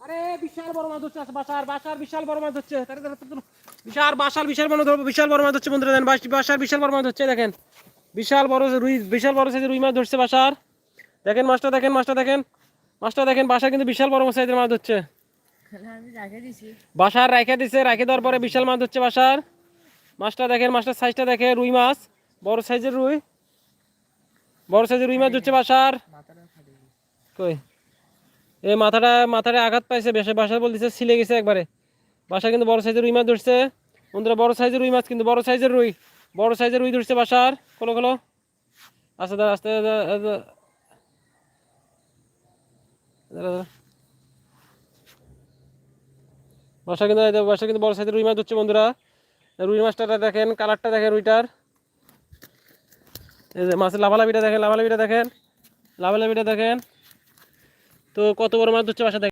আরে বিশাল বড় মাছ হচ্ছে বাসার বিশাল বড় মাছ হচ্ছে বিশাল বড় মাছ হচ্ছে বন্ধুরা। দেন বাসার বিশাল বড় মাছ হচ্ছে দেখেন, বিশাল বড় সাইজের রুই মাছ ধরছে বাসার। দেখেন মাছটা দেখেন বাসা কিন্তু বিশাল বড় সাইজের মাছ হচ্ছে বাসার রাখে দেওয়ার পরে বিশাল মাছ হচ্ছে বাসার। মাছটা দেখেন, মাছটার সাইজটা দেখেন, রুই মাছ বড় সাইজের রুই মাছ হচ্ছে বাসার। কই এই মাথাটা আঘাত পাইছে বেশি, বাসা বলতেছে ছিলে গেছে একবারে। বাসা কিন্তু বড় সাইজের রুই মাছ ধরছে বন্ধুরা, বড় সাইজের রুই মাছ কিন্তু বড় সাইজের রুই ধরছে বাসার। খোলো আস্তে আস্তে বাসা কিন্তু বড় সাইজের রুই মাছ ধরছে বন্ধুরা। রুই মাছটা দেখেন, কালারটা দেখেন রুইটার। এই যে মাছের লাভালাভিটা দেখেন, তো কত বড় মাছ ধরছে বাসা দেখেন।